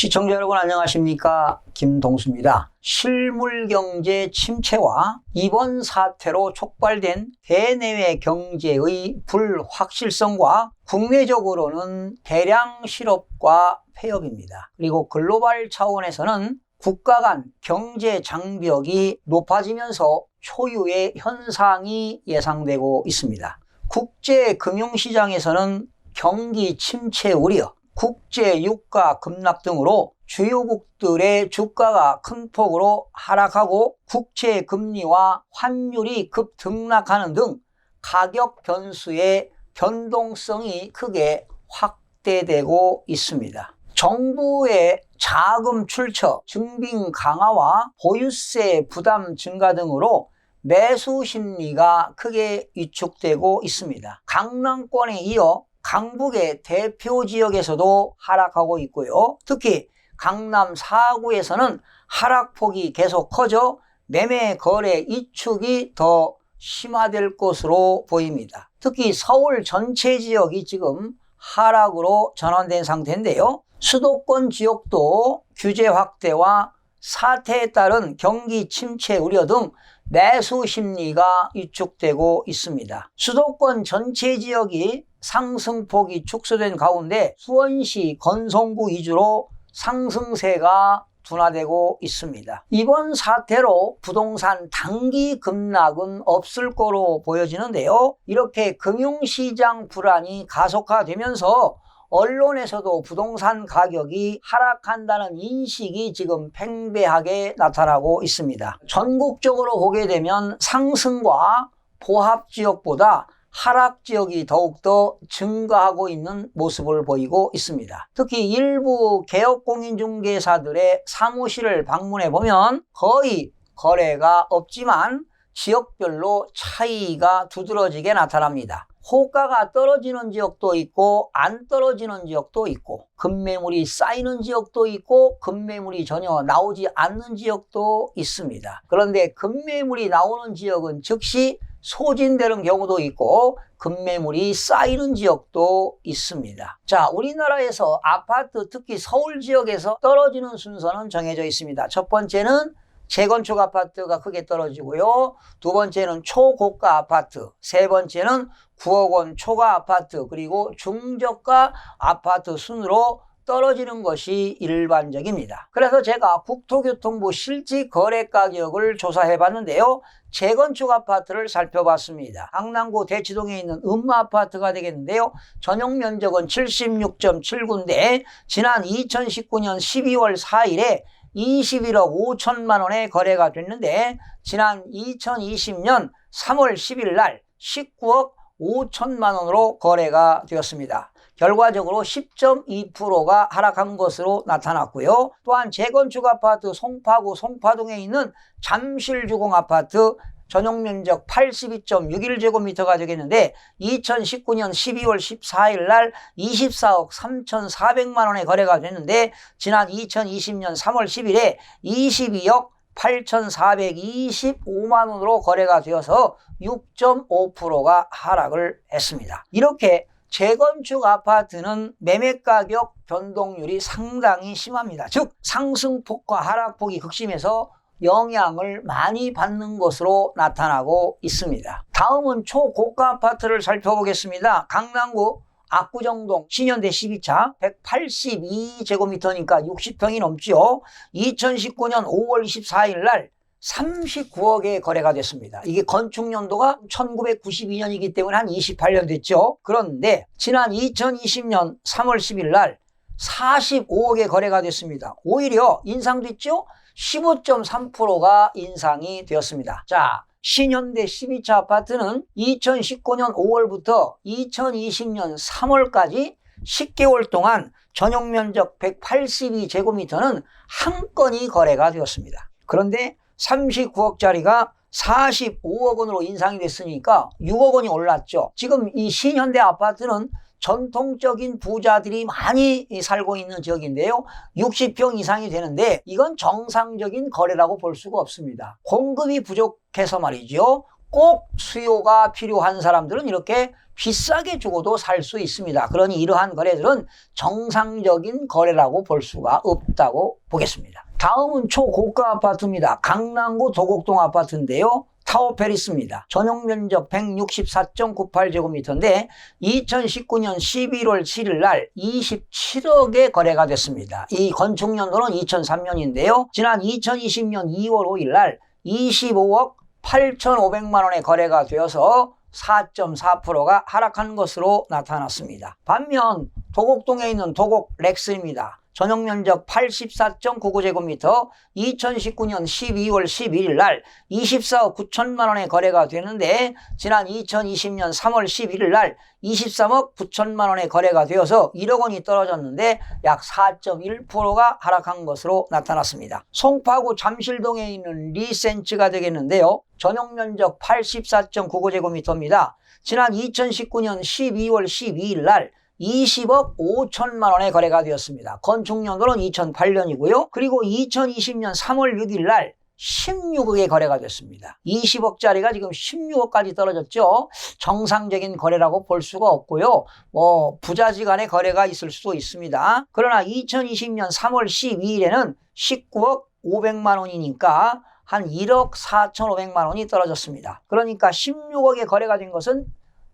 시청자 여러분 안녕하십니까? 김동수입니다. 실물경제 침체와 이번 사태로 촉발된 대내외 경제의 불확실성과 국내적으로는 대량 실업과 폐업입니다. 그리고 글로벌 차원에서는 국가 간 경제 장벽이 높아지면서 초유의 현상이 예상되고 있습니다. 국제 금융시장에서는 경기 침체 우려, 국제 유가 급락 등으로 주요국들의 주가가 큰 폭으로 하락하고 국채 금리와 환율이 급등락하는 등 가격 변수의 변동성이 크게 확대되고 있습니다. 정부의 자금 출처, 증빙 강화와 보유세 부담 증가 등으로 매수 심리가 크게 위축되고 있습니다. 강남권에 이어 강북의 대표 지역에서도 하락하고 있고요. 특히 강남 4구에서는 하락폭이 계속 커져 매매 거래 위축이 더 심화될 것으로 보입니다. 특히 서울 전체 지역이 지금 하락으로 전환된 상태인데요. 수도권 지역도 규제 확대와 사태에 따른 경기 침체 우려 등 매수 심리가 위축되고 있습니다. 수도권 전체 지역이 상승폭이 축소된 가운데 수원시 건성구 위주로 상승세가 둔화되고 있습니다. 이번 사태로 부동산 단기 급락은 없을 거로 보여지는데요. 이렇게 금융시장 불안이 가속화되면서 언론에서도 부동산 가격이 하락한다는 인식이 지금 팽배하게 나타나고 있습니다. 전국적으로 보게 되면 상승과 보합지역보다 하락지역이 더욱더 증가하고 있는 모습을 보이고 있습니다. 특히 일부 개업공인중개사들의 사무실을 방문해 보면 거의 거래가 없지만 지역별로 차이가 두드러지게 나타납니다. 호가가 떨어지는 지역도 있고 안 떨어지는 지역도 있고 급매물이 쌓이는 지역도 있고 급매물이 전혀 나오지 않는 지역도 있습니다. 그런데 급매물이 나오는 지역은 즉시 소진되는 경우도 있고 급매물이 쌓이는 지역도 있습니다. 자, 우리나라에서 아파트 특히 서울 지역에서 떨어지는 순서는 정해져 있습니다. 첫 번째는 재건축 아파트가 크게 떨어지고요. 두 번째는 초고가 아파트, 세 번째는 9억 원 초과 아파트, 그리고 중저가 아파트 순으로 떨어지는 것이 일반적입니다. 그래서 제가 국토교통부 실지 거래 가격을 조사해 봤는데요. 재건축 아파트를 살펴봤습니다. 강남구 대치동에 있는 음마아파트가 되겠는데요. 전용 면적은 76.7구인데 지난 2019년 12월 4일에 21억 5천만 원에 거래가 됐는데 지난 2020년 3월 10일 날 19억 5천만 원으로 거래가 되었습니다. 결과적으로 10.2%가 하락한 것으로 나타났고요. 또한 재건축 아파트 송파구 송파동에 있는 잠실주공 아파트 전용면적 82.61제곱미터가 되겠는데 2019년 12월 14일 날 24억 3,400만 원에 거래가 됐는데 지난 2020년 3월 10일에 22억 8,425만 원으로 거래가 되어서 6.5%가 하락을 했습니다. 이렇게 재건축 아파트는 매매가격 변동률이 상당히 심합니다. 즉 상승폭과 하락폭이 극심해서 영향을 많이 받는 것으로 나타나고 있습니다. 다음은 초고가 아파트를 살펴보겠습니다. 강남구 압구정동 신현대 12차 182제곱미터니까 60평이 넘죠. 2019년 5월 24일 날 39억에 거래가 됐습니다. 이게 건축연도가 1992년이기 때문에 한 28년 됐죠. 그런데 지난 2020년 3월 10일 날 45억에 거래가 됐습니다. 오히려 인상됐죠? 15.3%가 인상이 되었습니다. 자, 신현대 12차 아파트는 2019년 5월부터 2020년 3월까지 10개월 동안 전용면적 182제곱미터는 한 건이 거래가 되었습니다. 그런데 39억짜리가 45억 원으로 인상이 됐으니까 6억 원이 올랐죠. 지금 이 신현대 아파트는 전통적인 부자들이 많이 살고 있는 지역인데요. 60평 이상이 되는데 이건 정상적인 거래라고 볼 수가 없습니다. 공급이 부족해서 말이죠. 꼭 수요가 필요한 사람들은 이렇게 비싸게 주고도 살 수 있습니다. 그러니 이러한 거래들은 정상적인 거래라고 볼 수가 없다고 보겠습니다. 다음은 초고가 아파트입니다. 강남구 도곡동 아파트인데요. 타워페리스입니다. 전용 면적 164.98제곱미터인데 2019년 11월 7일 날 27억에 거래가 됐습니다. 이 건축 연도는 2003년인데요. 지난 2020년 2월 5일 날 25억 8,500만 원에 거래가 되어서 4.4%가 하락한 것으로 나타났습니다. 반면 도곡동에 있는 도곡 렉스입니다. 전용 면적 84.99제곱미터 2019년 12월 11일 날 24억 9천만 원에 거래가 되는데 지난 2020년 3월 11일 날 23억 9천만 원에 거래가 되어서 1억 원이 떨어졌는데 약 4.1%가 하락한 것으로 나타났습니다. 송파구 잠실동에 있는 리센츠가 되겠는데요. 전용 면적 84.99제곱미터입니다. 지난 2019년 12월 12일 날 20억 5천만 원에 거래가 되었습니다. 건축 연도는 2008년이고요. 그리고 2020년 3월 6일 날 16억에 거래가 됐습니다. 20억짜리가 지금 16억까지 떨어졌죠. 정상적인 거래라고 볼 수가 없고요. 부자지간의 거래가 있을 수도 있습니다. 그러나 2020년 3월 12일에는 19억 500만 원이니까 한 1억 4,500만 원이 떨어졌습니다. 그러니까 16억에 거래가 된 것은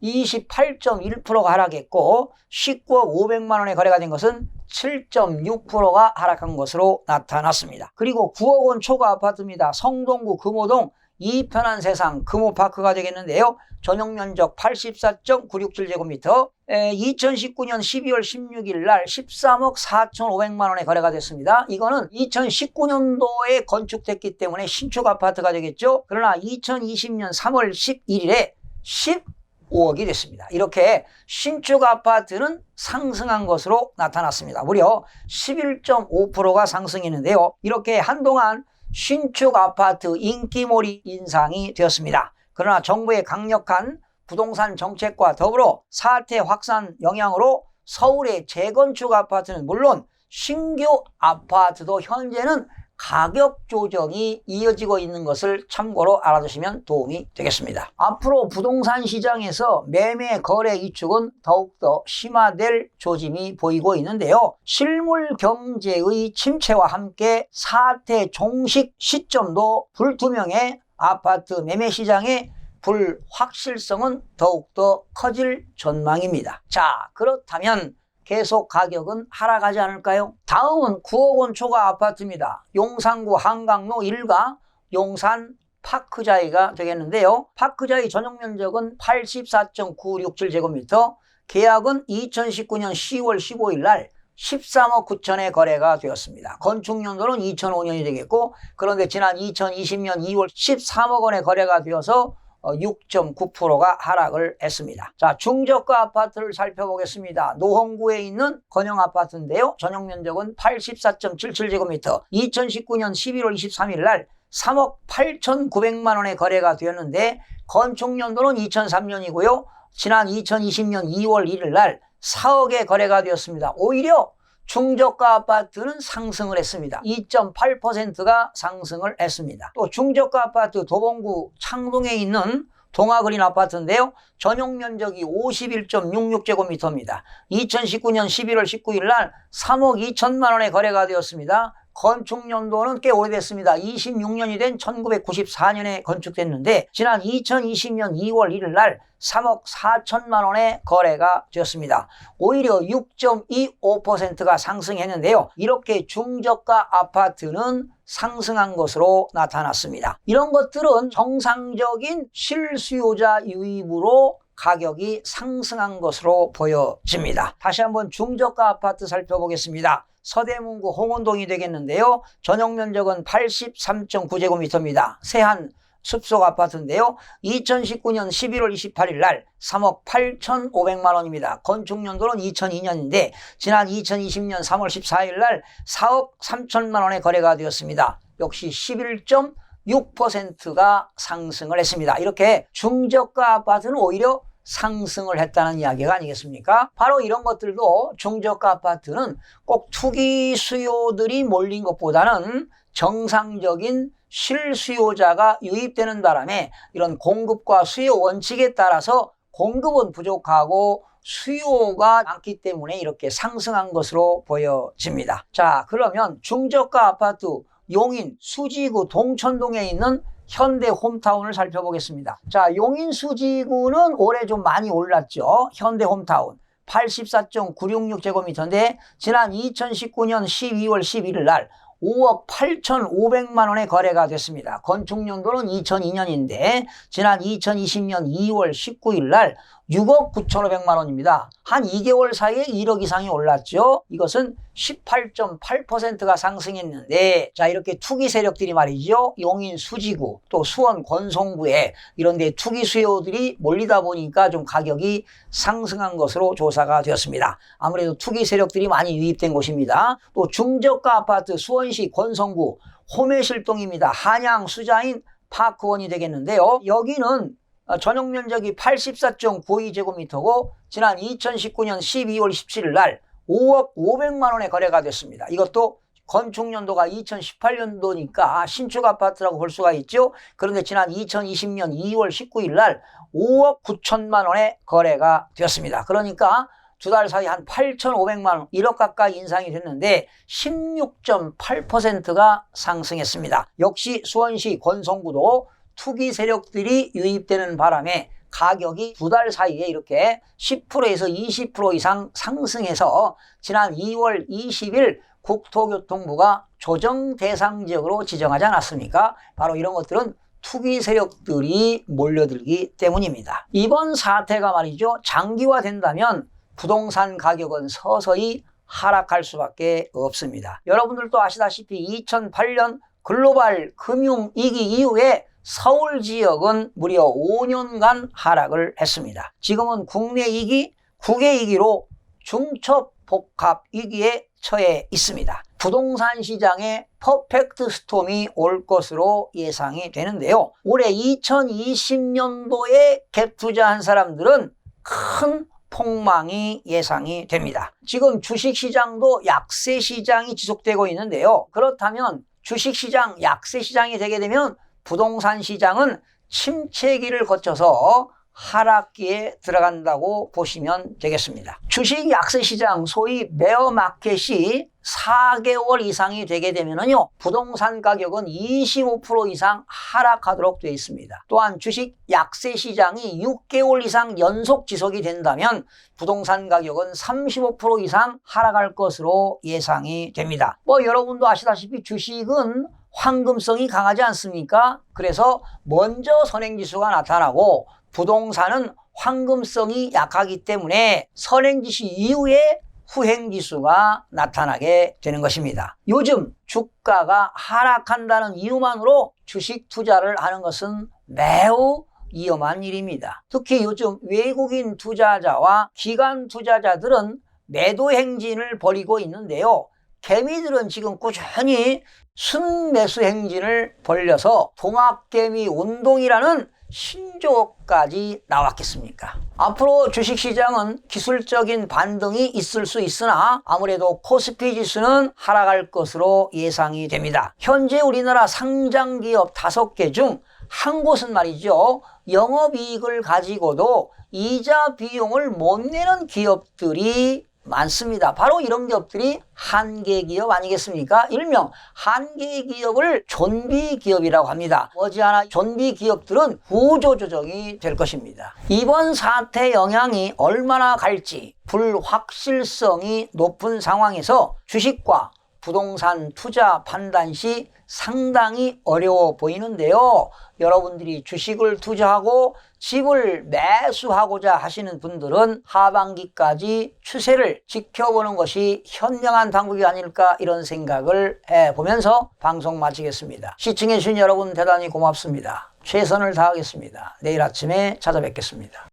28.1%가 하락했고 19억 500만 원에 거래가 된 것은 7.6%가 하락한 것으로 나타났습니다. 그리고 9억 원 초과 아파트입니다. 성동구 금호동 이편한 세상 금호파크가 되겠는데요. 전용 면적 84.967제곱미터 2019년 12월 16일 날 13억 4,500만 원에 거래가 됐습니다. 이거는 2019년도에 건축됐기 때문에 신축 아파트가 되겠죠. 그러나 2020년 3월 11일에 15억이 됐습니다. 이렇게 신축 아파트는 상승한 것으로 나타났습니다. 무려 11.5%가 상승했는데요. 이렇게 한동안 신축 아파트 인기몰이 인상이 되었습니다. 그러나 정부의 강력한 부동산 정책과 더불어 사태 확산 영향으로 서울의 재건축 아파트는 물론 신규 아파트도 현재는 가격 조정이 이어지고 있는 것을 참고로 알아두시면 도움이 되겠습니다. 앞으로 부동산 시장에서 매매 거래 위축은 더욱더 심화될 조짐이 보이고 있는데요. 실물 경제의 침체와 함께 사태 종식 시점도 불투명해 아파트 매매 시장의 불확실성은 더욱더 커질 전망입니다. 자, 그렇다면 계속 가격은 하락하지 않을까요? 다음은 9억 원 초과 아파트입니다. 용산구 한강로 1가 용산 파크자이가 되겠는데요. 파크자이 전용 면적은 84.967제곱미터, 계약은 2019년 10월 15일 날 13억 9천에 거래가 되었습니다. 건축 연도는 2005년이 되겠고, 그런데 지난 2020년 2월 13억 원에 거래가 되어서 6.9%가 하락을 했습니다. 자, 중저가 아파트를 살펴보겠습니다. 노원구에 있는 건영 아파트인데요. 전용 면적은 84.77제곱미터 2019년 11월 23일 날 3억 8,900만 원에 거래가 되었는데 건축 연도는 2003년이고요. 지난 2020년 2월 1일 날 4억에 거래가 되었습니다. 오히려 중저가 아파트는 상승을 했습니다. 2.8%가 상승을 했습니다. 또 중저가 아파트 도봉구 창동에 있는 동아그린 아파트인데요. 전용 면적이 51.66제곱미터입니다. 2019년 11월 19일 날 3억 2천만 원에 거래가 되었습니다. 건축 연도는 꽤 오래됐습니다. 26년이 된 1994년에 건축됐는데 지난 2020년 2월 1일 날 3억 4천만 원에 거래가 되었습니다. 오히려 6.25%가 상승했는데요. 이렇게 중저가 아파트는 상승한 것으로 나타났습니다. 이런 것들은 정상적인 실수요자 유입으로 가격이 상승한 것으로 보여집니다. 다시 한번 중저가 아파트 살펴보겠습니다. 서대문구 홍원동이 되겠는데요. 전용 면적은 83.9제곱미터입니다. 세한 숲속 아파트인데요. 2019년 11월 28일 날 3억 8,500만 원입니다. 건축 연도는 2002년인데 지난 2020년 3월 14일 날 4억 3천만 원에 거래가 되었습니다. 역시 11.6%가 상승을 했습니다. 이렇게 중저가 아파트는 오히려 상승을 했다는 이야기가 아니겠습니까? 바로 이런 것들도 중저가 아파트는 꼭 투기 수요들이 몰린 것보다는 정상적인 실수요자가 유입되는 바람에 이런 공급과 수요 원칙에 따라서 공급은 부족하고 수요가 많기 때문에 이렇게 상승한 것으로 보여집니다. 자, 그러면 중저가 아파트 용인 수지구 동천동에 있는 현대홈타운을 살펴보겠습니다. 자, 용인 수지구는 올해 좀 많이 올랐죠. 현대홈타운 84.966제곱미터인데 지난 2019년 12월 11일 날 5억 8,500만 원에 거래가 됐습니다. 건축연도는 2002년인데 지난 2020년 2월 19일 날 6억 9,500만 원입니다. 한 2개월 사이에 1억 이상이 올랐죠. 이것은 18.8%가 상승했는데, 자, 이렇게 투기 세력들이 말이죠. 용인 수지구 또 수원 권송구에 이런 데 투기 수요들이 몰리다 보니까 좀 가격이 상승한 것으로 조사가 되었습니다. 아무래도 투기 세력들이 많이 유입된 곳입니다. 또 중저가 아파트 수원시 권송구 호매실동입니다. 한양 수자인 파크원이 되겠는데요. 여기는 전용 면적이 84.92제곱미터고 지난 2019년 12월 17일 날 5억 500만 원에 거래가 됐습니다. 이것도 건축연도가 2018년도니까 신축 아파트라고 볼 수가 있죠. 그런데 지난 2020년 2월 19일 날 5억 9천만 원에 거래가 되었습니다. 그러니까 두 달 사이 한 8,500만 원, 1억 가까이 인상이 됐는데 16.8%가 상승했습니다. 역시 수원시 권송구도 투기 세력들이 유입되는 바람에 가격이 두 달 사이에 이렇게 10%에서 20% 이상 상승해서 지난 2월 20일 국토교통부가 조정 대상 지역으로 지정하지 않았습니까? 바로 이런 것들은 투기 세력들이 몰려들기 때문입니다. 이번 사태가 말이죠. 장기화된다면 부동산 가격은 서서히 하락할 수밖에 없습니다. 여러분들도 아시다시피 2008년 글로벌 금융위기 이후에 서울 지역은 무려 5년간 하락을 했습니다. 지금은 국내 위기, 국외 위기로 중첩복합 위기에 처해 있습니다. 부동산 시장에 퍼펙트 스톰이 올 것으로 예상이 되는데요. 올해 2020년도에 갭 투자한 사람들은 큰 폭망이 예상이 됩니다. 지금 주식시장도 약세시장이 지속되고 있는데요. 그렇다면 주식시장 약세시장이 되게 되면 부동산 시장은 침체기를 거쳐서 하락기에 들어간다고 보시면 되겠습니다. 주식 약세 시장, 소위 베어 마켓이 4개월 이상이 되게 되면요, 부동산 가격은 25% 이상 하락하도록 되어 있습니다. 또한 주식 약세 시장이 6개월 이상 연속 지속이 된다면 부동산 가격은 35% 이상 하락할 것으로 예상이 됩니다. 여러분도 아시다시피 주식은 황금성이 강하지 않습니까? 그래서 먼저 선행지수가 나타나고 부동산은 황금성이 약하기 때문에 선행지수 이후에 후행지수가 나타나게 되는 것입니다. 요즘 주가가 하락한다는 이유만으로 주식 투자를 하는 것은 매우 위험한 일입니다. 특히 요즘 외국인 투자자와 기관 투자자들은 매도 행진을 벌이고 있는데요. 개미들은 지금 꾸준히 순매수 행진을 벌려서 동학개미 운동이라는 신조어까지 나왔겠습니까? 앞으로 주식시장은 기술적인 반등이 있을 수 있으나 아무래도 코스피 지수는 하락할 것으로 예상이 됩니다. 현재 우리나라 상장기업 5개 중 한 곳은 말이죠, 영업이익을 가지고도 이자 비용을 못 내는 기업들이 많습니다. 바로 이런 기업들이 한계기업 아니겠습니까? 일명 한계기업을 존비기업이라고 합니다. 머지않아 존비기업들은 구조조정이 될 것입니다. 이번 사태 영향이 얼마나 갈지 불확실성이 높은 상황에서 주식과 부동산 투자 판단 시 상당히 어려워 보이는데요. 여러분들이 주식을 투자하고 집을 매수하고자 하시는 분들은 하반기까지 추세를 지켜보는 것이 현명한 방법이 아닐까, 이런 생각을 해보면서 방송 마치겠습니다. 시청해 주신 여러분 대단히 고맙습니다. 최선을 다하겠습니다. 내일 아침에 찾아뵙겠습니다.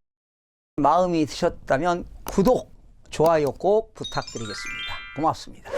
마음이 드셨다면 구독, 좋아요 꼭 부탁드리겠습니다. 고맙습니다.